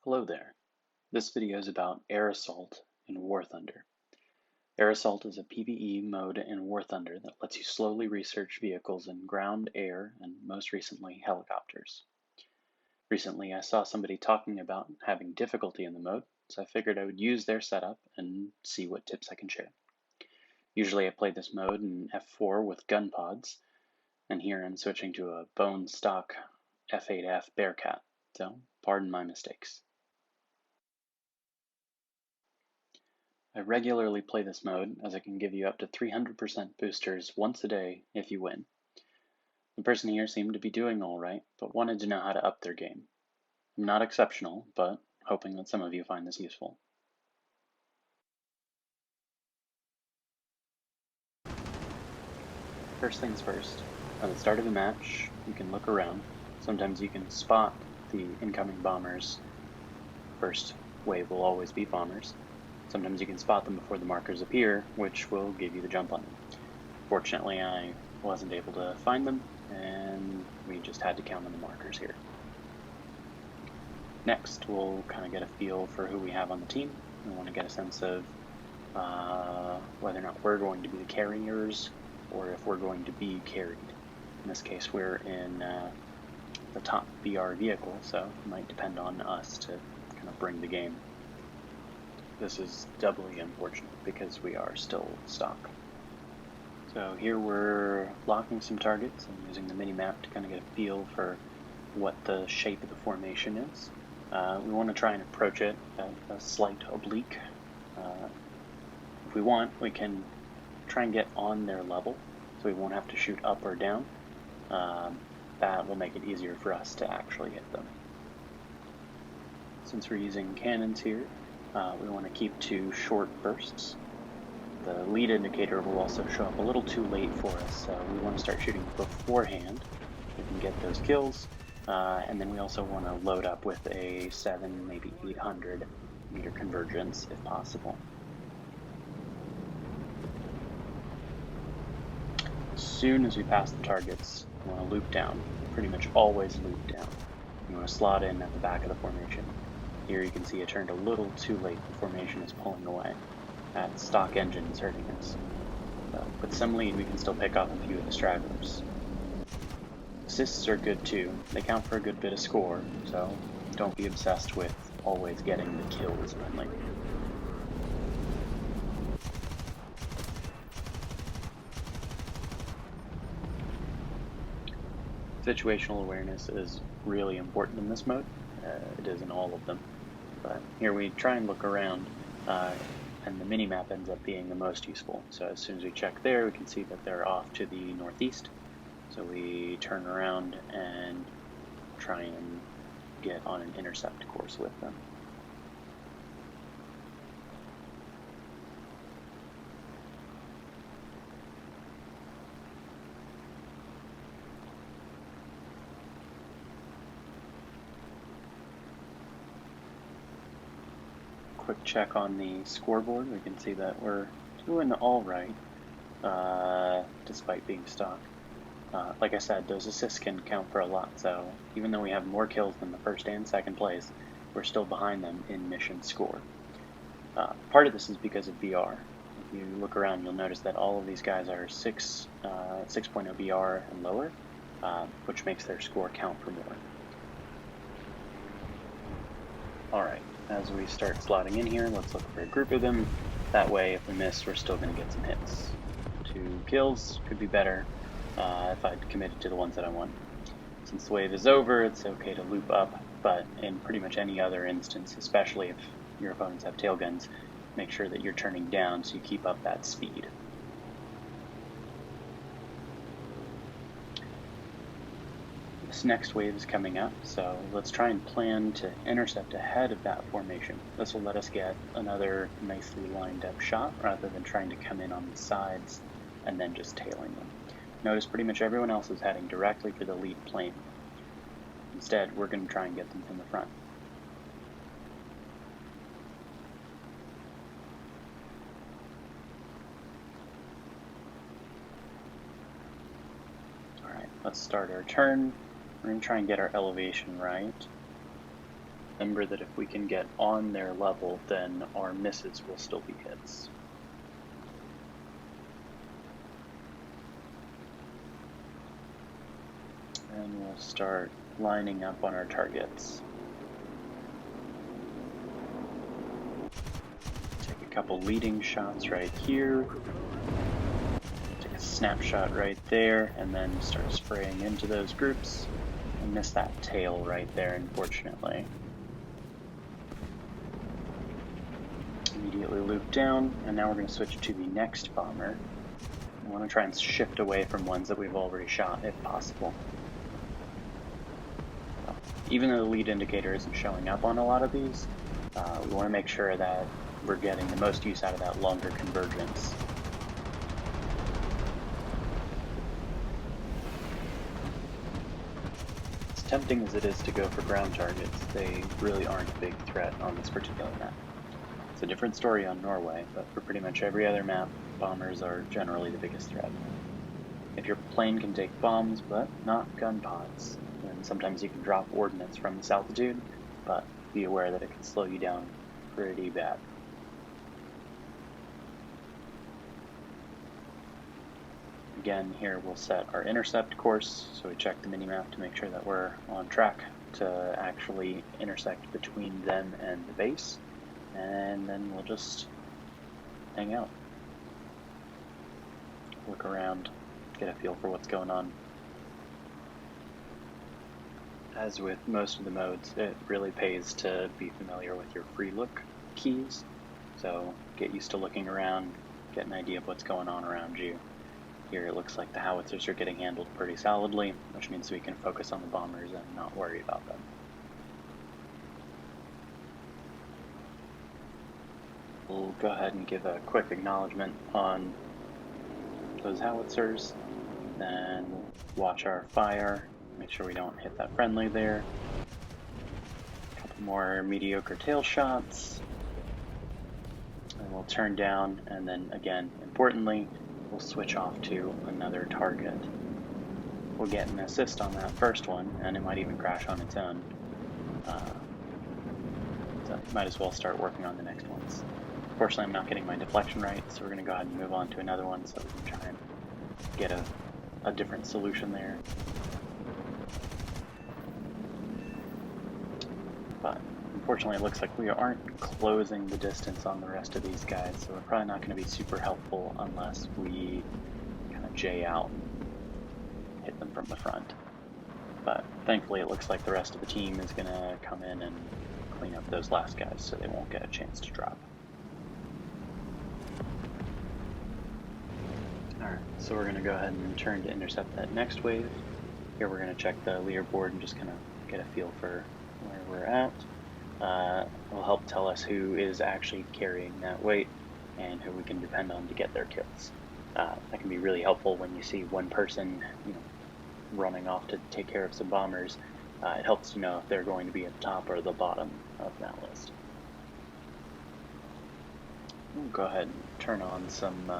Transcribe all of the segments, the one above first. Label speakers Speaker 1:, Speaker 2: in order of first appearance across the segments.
Speaker 1: Hello there. This video is about Air Assault in War Thunder. Air Assault is a PvE mode in War Thunder that lets you slowly research vehicles in ground, air, and most recently helicopters. Recently I saw somebody talking about having difficulty in the mode, so I figured I would use their setup and see what tips I can share. Usually I play this mode in F4 with gun pods, and here I'm switching to a bone stock F8F Bearcat, so pardon my mistakes. I regularly play this mode as it can give you up to 300% boosters once a day if you win. The person here seemed to be doing alright, but wanted to know how to up their game. I'm not exceptional, but hoping that some of you find this useful. First things first, at the start of the match, you can look around. Sometimes you can spot the incoming bombers. First wave will always be bombers. Sometimes you can spot them before the markers appear, which will give you the jump on them. Fortunately, I wasn't able to find them, and we just had to count on the markers here. Next, we'll kind of get a feel for who we have on the team. We want to get a sense of whether or not we're going to be the carriers, or if we're going to be carried. In this case, we're in the top BR vehicle, so it might depend on us to kind of bring the game. This is doubly unfortunate because we are still stock. So here we're locking some targets and using the mini-map to kind of get a feel for what the shape of the formation is. We want to try and approach it at a slight oblique. If we want, we can try and get on their level, so we won't have to shoot up or down. That will make it easier for us to actually hit them. Since we're using cannons here, we want to keep to short bursts. The lead indicator will also show up a little too late for us, so we want to start shooting beforehand. We can get those kills, and then we also want to load up with a 7, maybe 800 meter convergence if possible. As soon as we pass the targets, we want to loop down. Pretty much always loop down. You want to slot in at the back of the formation. Here you can see it turned a little too late. The formation is pulling away. That stock engine is hurting us. With some lead, we can still pick off a few of the stragglers. Assists are good too. They count for a good bit of score, so don't be obsessed with always getting the kills only. Situational awareness is really important in this mode. It is in all of them. But here we try and look around, and the mini-map ends up being the most useful. So as soon as we check there, we can see that they're off to the northeast. So we turn around and try and get on an intercept course with them. Quick check on the scoreboard. We can see that we're doing all right, despite being stock. Like I said, those assists can count for a lot, so even though we have more kills than the first and second place, we're still behind them in mission score. Part of this is because of BR. If you look around, you'll notice that all of these guys are 6.0 BR and lower, which makes their score count for more. Alright, as we start slotting in here, let's look for a group of them. That way, if we miss, we're still going to get some hits. 2 kills could be better if I'd committed to the ones that I want. Since the wave is over, it's okay to loop up, but in pretty much any other instance, especially if your opponents have tail guns, make sure that you're turning down so you keep up that speed. This next wave is coming up, so let's try and plan to intercept ahead of that formation. This will let us get another nicely lined up shot rather than trying to come in on the sides and then just tailing them. Notice pretty much everyone else is heading directly for the lead plane. Instead, we're going to try and get them from the front. Alright, let's start our turn. We're going to try and get our elevation right. Remember that if we can get on their level, then our misses will still be hits. And we'll start lining up on our targets. Take a couple leading shots right here. Take a snapshot right there, and then start spraying into those groups. And miss that tail right there, unfortunately. Immediately loop down, and now we're going to switch to the next bomber. We want to try and shift away from ones that we've already shot, if possible. Even though the lead indicator isn't showing up on a lot of these, we want to make sure that we're getting the most use out of that longer convergence. As tempting as it is to go for ground targets, they really aren't a big threat on this particular map. It's a different story on Norway, but for pretty much every other map, bombers are generally the biggest threat. If your plane can take bombs, but not gun pods, then sometimes you can drop ordnance from this altitude, but be aware that it can slow you down pretty bad. Again, here we'll set our intercept course, so we check the minimap to make sure that we're on track to actually intersect between them and the base, and then we'll just hang out. Look around, get a feel for what's going on. As with most of the modes, it really pays to be familiar with your free look keys, so get used to looking around, get an idea of what's going on around you. Here it looks like the howitzers are getting handled pretty solidly, which means we can focus on the bombers and not worry about them. We'll go ahead and give a quick acknowledgement on those howitzers, then watch our fire. Make sure we don't hit that friendly there. A couple more mediocre tail shots. And we'll turn down, and then again, importantly, we'll switch off to another target. We'll get an assist on that first one, and it might even crash on its own. So might as well start working on the next ones. Unfortunately, I'm not getting my deflection right, so we're going to go ahead and move on to another one so we can try and get a different solution there. But unfortunately, it looks like we aren't closing the distance on the rest of these guys, so we're probably not going to be super helpful unless we kind of jay out and hit them from the front. But thankfully, it looks like the rest of the team is going to come in and clean up those last guys so they won't get a chance to drop. Alright, so we're going to go ahead and turn to intercept that next wave. Here we're going to check the leaderboard and just kind of get a feel for where we're at. It will help tell us who is actually carrying that weight and who we can depend on to get their kills. That can be really helpful when you see one person, running off to take care of some bombers. It helps to know if they're going to be at the top or the bottom of that list. We'll go ahead and turn on some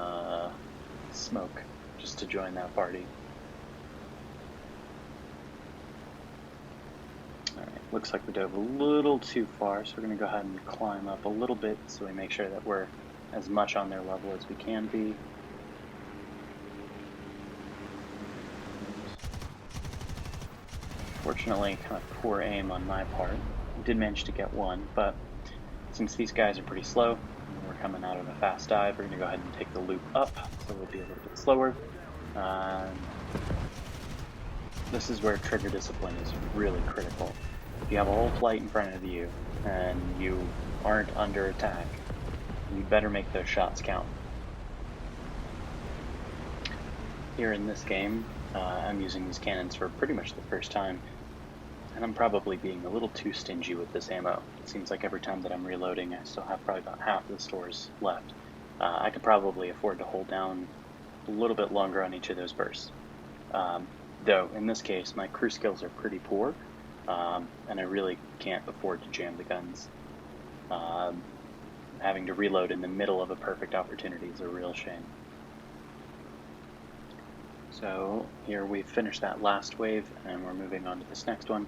Speaker 1: smoke just to join that party. Alright, looks like we dove a little too far, so we're going to go ahead and climb up a little bit so we make sure that we're as much on their level as we can be. Fortunately, kind of poor aim on my part. I did manage to get one, but since these guys are pretty slow, and we're coming out of a fast dive, we're going to go ahead and take the loop up, so we'll be a little bit slower. This is where trigger discipline is really critical. If you have a whole flight in front of you, and you aren't under attack, you better make those shots count. Here in this game, I'm using these cannons for pretty much the first time, and I'm probably being a little too stingy with this ammo. It seems like every time that I'm reloading, I still have probably about half the stores left. I could probably afford to hold down a little bit longer on each of those bursts. Though, in this case, my crew skills are pretty poor, and I really can't afford to jam the guns. Having to reload in the middle of a perfect opportunity is a real shame. So here we've finished that last wave, and we're moving on to this next one.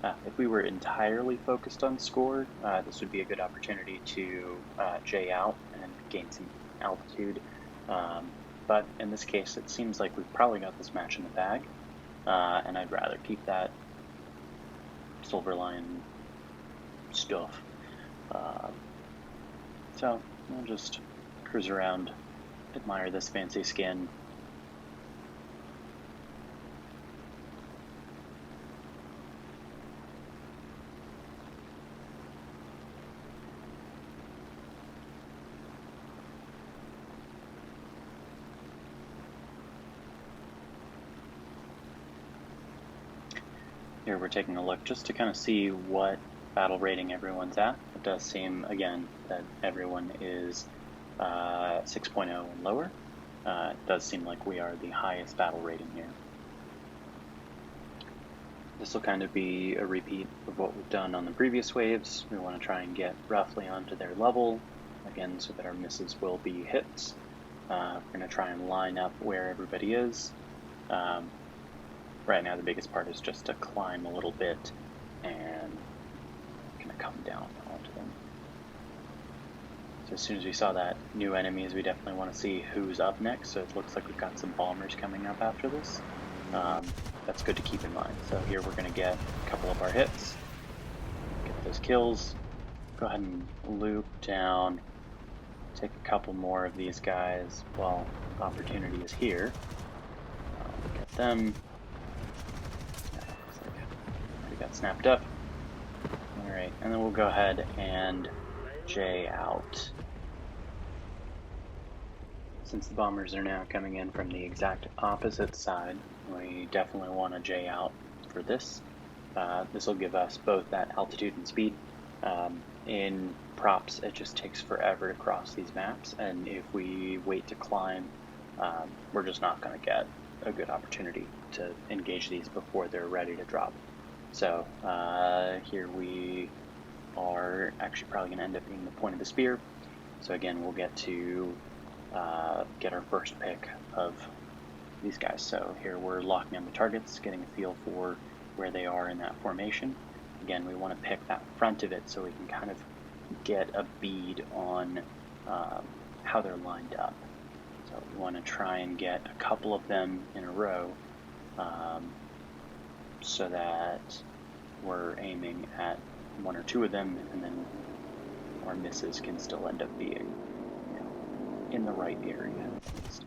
Speaker 1: If we were entirely focused on score, this would be a good opportunity to J out and gain some altitude. But in this case, it seems like we've probably got this match in the bag, and I'd rather keep that Silver Lion stuff. So we'll just cruise around, admire this fancy skin. Here we're taking a look just to kind of see what battle rating everyone's at. It does seem, again, that everyone is 6.0 and lower. It does seem like we are the highest battle rating here. This will kind of be a repeat of what we've done on the previous waves. We want to try and get roughly onto their level, again, so that our misses will be hits. We're going to try and line up where everybody is. Right now the biggest part is just to climb a little bit and kind of come down onto them. So as soon as we saw that new enemies, we definitely want to see who's up next. So it looks like we've got some bombers coming up after this. That's good to keep in mind. So here we're going to get a couple of our hits, get those kills, go ahead and loop down, take a couple more of these guys while opportunity is here. Get them. Got snapped up. Alright, and then we'll go ahead and J out. Since the bombers are now coming in from the exact opposite side, we definitely want to J out for this. This will give us both that altitude and speed. In props, it just takes forever to cross these maps, and if we wait to climb, we're just not going to get a good opportunity to engage these before they're ready to drop. So here we are actually probably going to end up being the point of the spear. So again, we'll get to get our first pick of these guys. So here we're locking on the targets, getting a feel for where they are in that formation. Again, we want to pick that front of it so we can kind of get a bead on how they're lined up. So we want to try and get a couple of them in a row. So that we're aiming at one or two of them, and then our misses can still end up being, in the right area at least.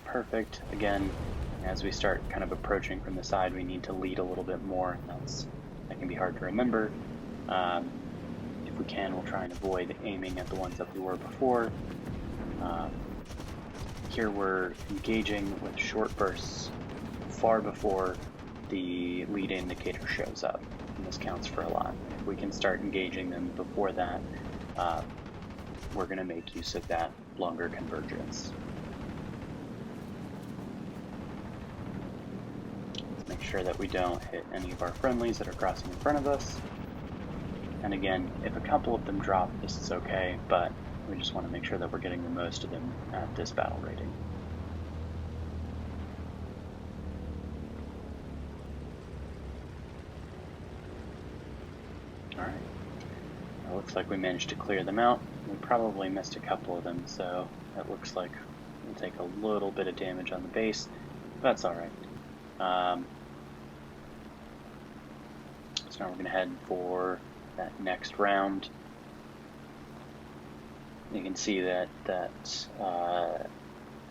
Speaker 1: Perfect. Again, as we start kind of approaching from the side, we need to lead a little bit more, and that can be hard to remember. If we can, we'll try and avoid aiming at the ones that we were before. Here we're engaging with short bursts far before the lead indicator shows up, and this counts for a lot. If we can start engaging them before that, we're going to make use of that longer convergence. Let's make sure that we don't hit any of our friendlies that are crossing in front of us. And again, if a couple of them drop, this is okay, but we just want to make sure that we're getting the most of them at this battle rating. Alright, it looks like we managed to clear them out. We probably missed a couple of them, so it looks like we'll take a little bit of damage on the base. That's alright. So now we're going to head for that next round. You can see that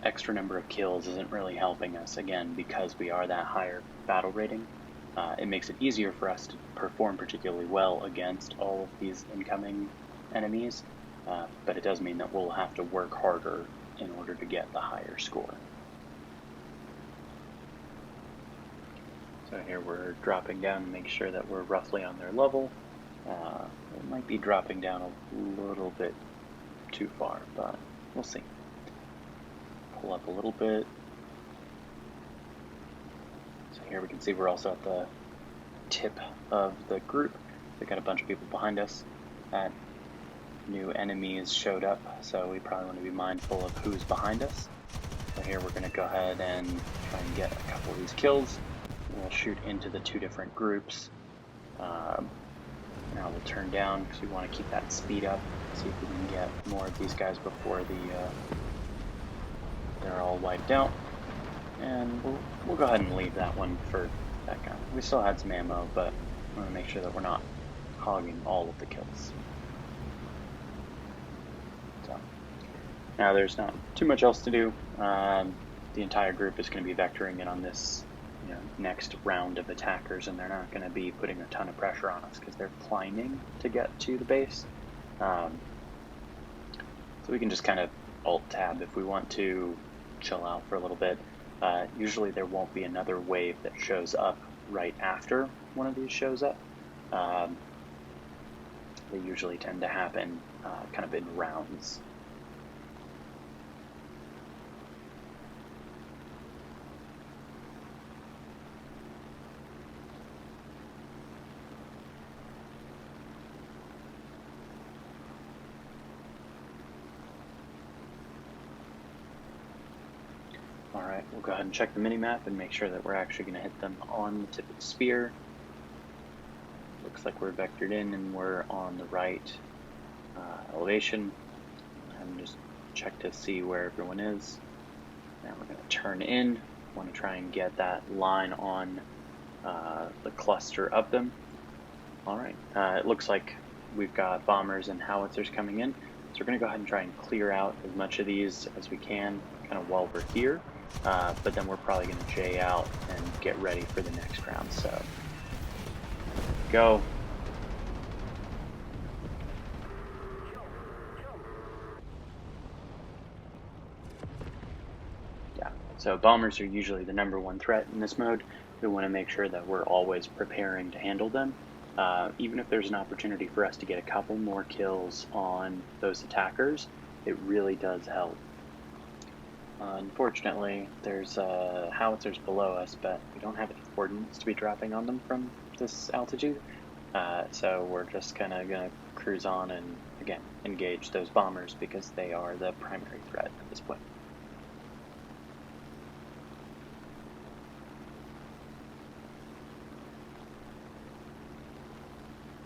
Speaker 1: extra number of kills isn't really helping us, again, because we are that higher battle rating. It makes it easier for us to perform particularly well against all of these incoming enemies, but it does mean that we'll have to work harder in order to get the higher score. So here we're dropping down to make sure that we're roughly on their level. It might be dropping down a little bit too far, but we'll see. Pull up a little bit. So here we can see we're also at the tip of the group. We've got a bunch of people behind us. That new enemies showed up, so we probably want to be mindful of who's behind us. So here we're going to go ahead and try and get a couple of these kills. We'll shoot into the two different groups. Now we'll turn down because we want to keep that speed up. See if we can get more of these guys before they're all wiped out. And we'll go ahead and leave that one for that guy. We still had some ammo, but I want to make sure that we're not hogging all of the kills. So now there's not too much else to do. The entire group is going to be vectoring in on this next round of attackers, and they're not going to be putting a ton of pressure on us because they're climbing to get to the base. So we can just kind of alt-tab if we want to chill out for a little bit. Usually there won't be another wave that shows up right after one of these shows up. They usually tend to happen kind of in rounds. Alright, we'll go ahead and check the mini-map and make sure that we're actually going to hit them on the tip of the spear. Looks like we're vectored in and we're on the right elevation. And just check to see where everyone is. Now we're going to turn in. Want to try and get that line on the cluster of them. Alright, it looks like we've got bombers and howitzers coming in. So we're going to go ahead and try and clear out as much of these as we can kind of while we're here. But then we're probably going to J out and get ready for the next round. So, go. Yeah, so bombers are usually the #1 threat in this mode. We want to make sure that we're always preparing to handle them. Even if there's an opportunity for us to get a couple more kills on those attackers, it really does help. Unfortunately, there's howitzers below us, but we don't have any ordnance to be dropping on them from this altitude. So we're just kind of going to cruise on and, again, engage those bombers because they are the primary threat at this point.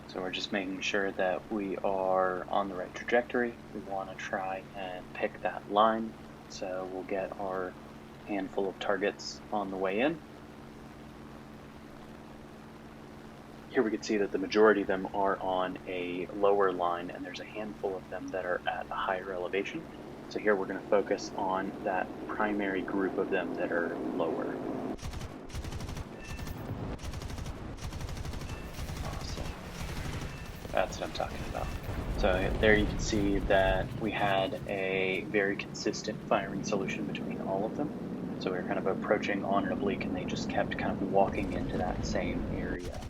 Speaker 1: So we're just making sure that we are on the right trajectory. We want to try and pick that line. So we'll get our handful of targets on the way in. Here we can see that the majority of them are on a lower line, and there's a handful of them that are at a higher elevation. So here we're going to focus on that primary group of them that are lower. Awesome. That's what I'm talking about. So there you can see that we had a very consistent firing solution between all of them. So we were kind of approaching on an oblique and they just kept kind of walking into that same area.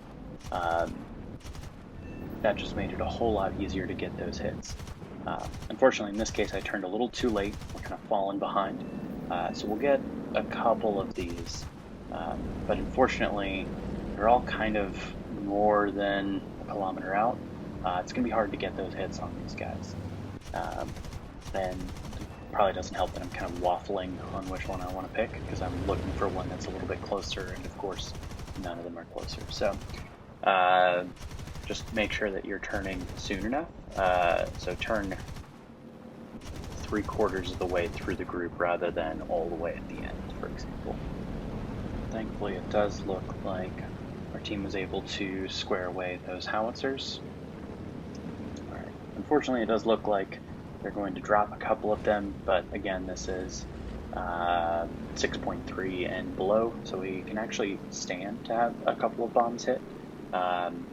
Speaker 1: That just made it a whole lot easier to get those hits. Unfortunately, in this case, I turned a little too late. We're kind of falling behind. So we'll get a couple of these. But unfortunately, they're all kind of more than a kilometer out. It's going to be hard to get those hits on these guys. And it probably doesn't help that I'm kind of waffling on which one I want to pick because I'm looking for one that's a little bit closer, and of course, none of them are closer. So just make sure that you're turning soon enough. So turn 3/4 of the way through the group rather than all the way at the end, for example. Thankfully, it does look like our team was able to square away those howitzers. Unfortunately, it does look like they're going to drop a couple of them, but again, this is 6.3 and below, so we can actually stand to have a couple of bombs hit.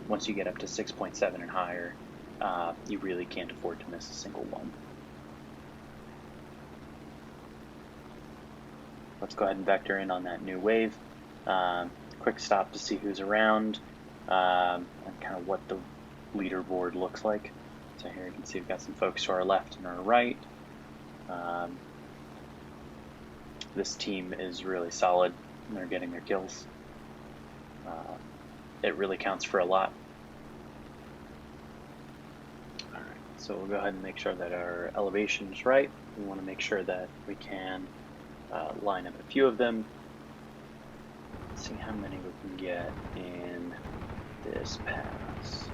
Speaker 1: Once you get up to 6.7 and higher, you really can't afford to miss a single one. Let's go ahead and vector in on that new wave. Quick stop to see who's around and kind of what the leaderboard looks like. So here you can see we've got some folks to our left and our right. This team is really solid. They're getting their kills. It really counts for a lot. All right, so we'll go ahead and make sure that our elevation is right. We want to make sure that we can line up a few of them. Let's see how many we can get in this pass.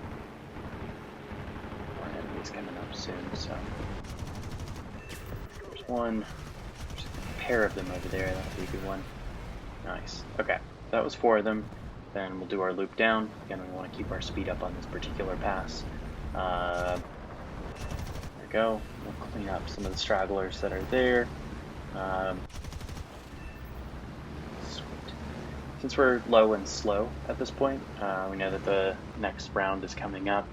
Speaker 1: Our enemy's coming up soon, so there's one. There's a pair of them over there. That'll be a good one. Nice. Okay, that was 4 of them. Then we'll do our loop down. Again, we want to keep our speed up on this particular pass. There we go. We'll clean up some of the stragglers that are there. Sweet. Since we're low and slow at this point, we know that the next round is coming up.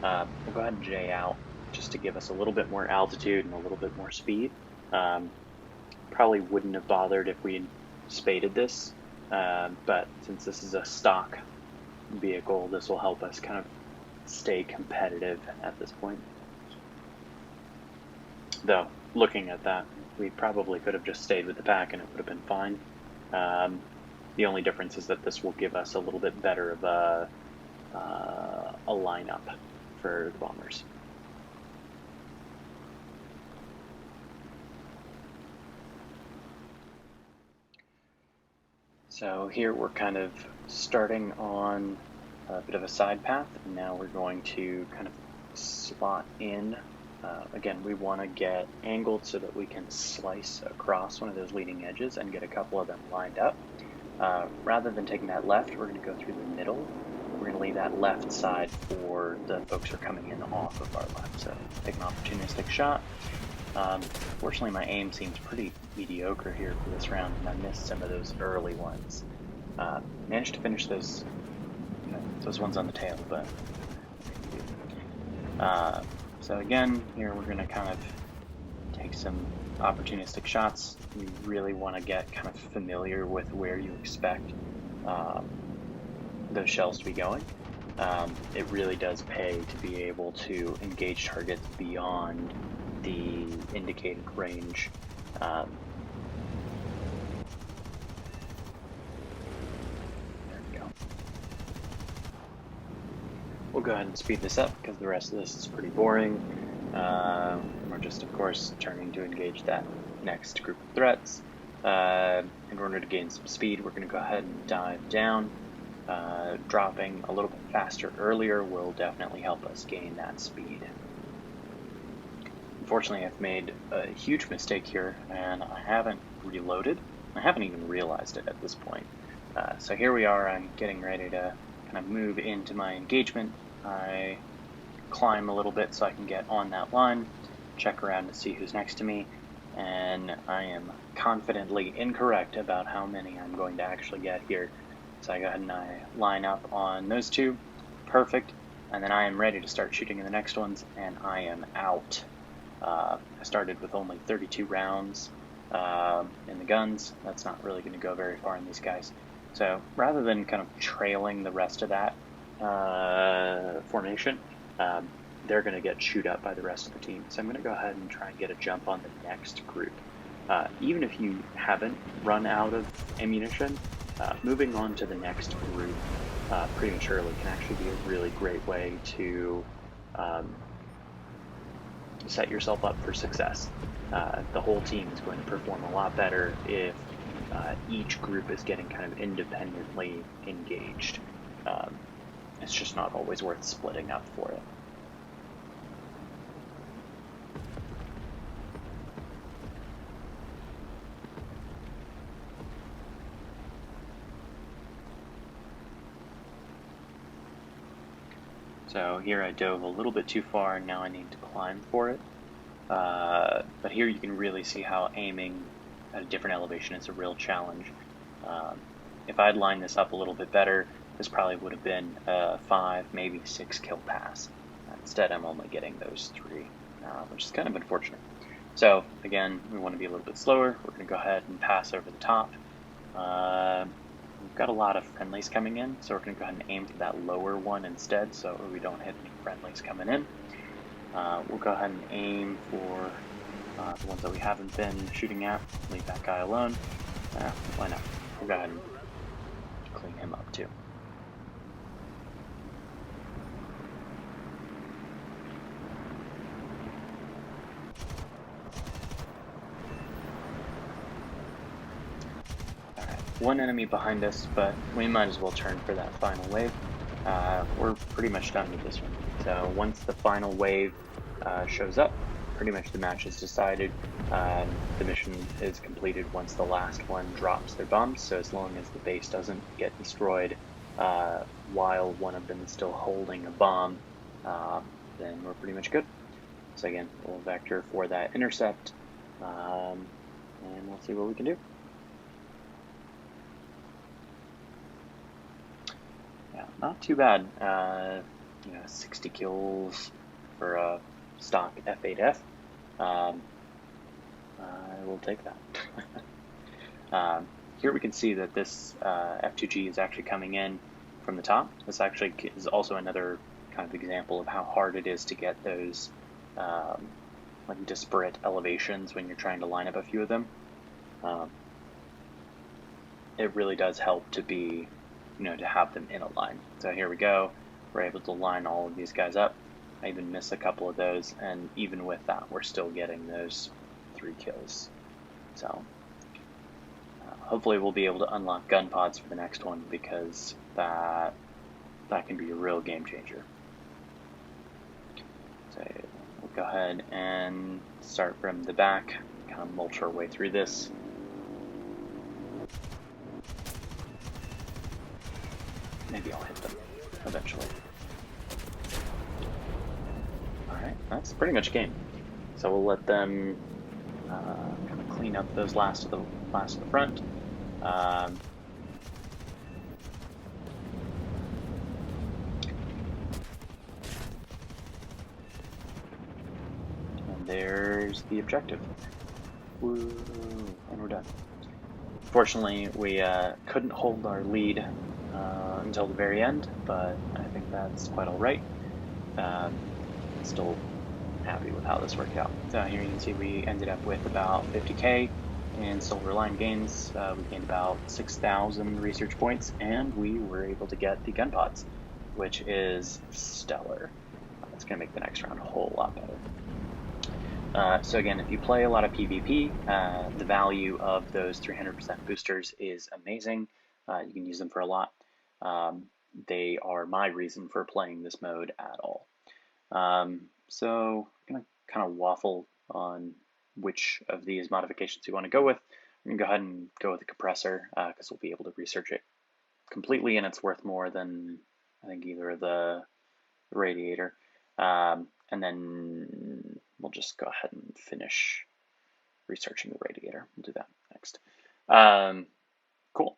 Speaker 1: We'll go ahead and J out just to give us a little bit more altitude and a little bit more speed. Probably wouldn't have bothered if we had spaded this, but since this is a stock vehicle, this will help us kind of stay competitive at this point. Though, looking at that, we probably could have just stayed with the pack and it would have been fine. The only difference is that this will give us a little bit better of a lineup for the bombers. So here we're kind of starting on a bit of a side path, and now we're going to kind of slot in. Again, we want to get angled so that we can slice across one of those leading edges and get a couple of them lined up. Rather than taking that left, we're going to go through the middle. We're going to leave that left side for the folks who are coming in off of our left. So take an opportunistic shot. Fortunately, my aim seems pretty mediocre here for this round, and I missed some of those early ones. Managed to finish those, those ones on the tail, but so again, here we're going to kind of take some opportunistic shots. You really want to get kind of familiar with where you expect those shells to be going. It really does pay to be able to engage targets beyond the indicated range. There we go. We'll go ahead and speed this up because the rest of this is pretty boring. We're just, of course, turning to engage that next group of threats. In order to gain some speed, we're going to go ahead and dive down. Dropping a little bit faster earlier will definitely help us gain that speed. Unfortunately, I've made a huge mistake here, and I haven't reloaded. I haven't even realized it at this point. So here we are. I'm getting ready to kind of move into my engagement. I climb a little bit so I can get on that line, check around to see who's next to me, and I am confidently incorrect about how many I'm going to actually get here. So I go ahead and I line up on those two. Perfect. And then I am ready to start shooting in the next ones, and I am out. I started with only 32 rounds in the guns. That's not really going to go very far in these guys. So rather than kind of trailing the rest of that formation, they're going to get chewed up by the rest of the team. So I'm going to go ahead and try and get a jump on the next group. Even if you haven't run out of ammunition, moving on to the next group prematurely can actually be a really great way to set yourself up for success. The whole team is going to perform a lot better if each group is getting kind of independently engaged. It's just not always worth splitting up for it. So here I dove a little bit too far, and now I need to climb for it. But here you can really see how aiming at a different elevation is a real challenge. If I'd lined this up a little bit better, this probably would have been a 5, maybe 6 kill pass. Instead, I'm only getting those 3, which is kind of unfortunate. So again, we want to be a little bit slower. We're going to go ahead and pass over the top. We've got a lot of friendlies coming in, so we're going to go ahead and aim for that lower one instead, so we don't hit any friendlies coming in. We'll go ahead and aim for the ones that we haven't been shooting at. Leave that guy alone. Why not? We'll go ahead and clean him up too. one enemy behind us, but we might as well turn for that final wave. We're pretty much done with this one. So once the final wave shows up, pretty much the match is decided. The mission is completed once the last one drops their bombs, so as long as the base doesn't get destroyed while one of them is still holding a bomb, then we're pretty much good. So again, we'll vector for that intercept, and we'll see what we can do. Yeah, not too bad. 60 kills for a stock F8F. I will take that. Here we can see that this F2G is actually coming in from the top. This actually is also another kind of example of how hard it is to get those like disparate elevations when you're trying to line up a few of them. It really does help to be, to have them in a line. So here we go. We're able to line all of these guys up. I even miss a couple of those, and even with that, we're still getting those 3 kills. So hopefully we'll be able to unlock gun pods for the next one, because that can be a real game changer. So we'll go ahead and start from the back, kind of mulch our way through this. Maybe I'll hit them eventually. Alright, that's pretty much game. So we'll let them kind of clean up those last of the front. And there's the objective. Woo, and we're done. Fortunately, we couldn't hold our lead until the very end, but I think that's quite alright. Still happy with how this worked out. So here you can see we ended up with about 50k in silver line gains. We gained about 6,000 research points, and we were able to get the gun pods, which is stellar. It's going to make the next round a whole lot better. So again, if you play a lot of PvP, the value of those 300% boosters is amazing. You can use them for a lot. They are my reason for playing this mode at all. So I'm going to kind of waffle on which of these modifications you want to go with. I'm going to go ahead and go with the compressor, because we'll be able to research it completely, and it's worth more than, I think, either the radiator. And then we'll just go ahead and finish researching the radiator. We'll do that next. Cool.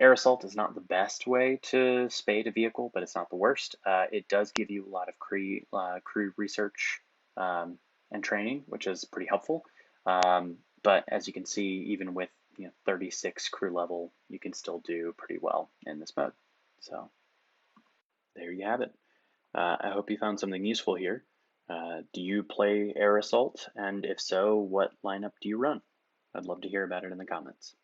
Speaker 1: Air assault is not the best way to spade a vehicle, but it's not the worst. It does give you a lot of crew research and training, which is pretty helpful. But as you can see, even with 36 crew level, you can still do pretty well in this mode. So there you have it. I hope you found something useful here. Do you play air assault? And if so, what lineup do you run? I'd love to hear about it in the comments.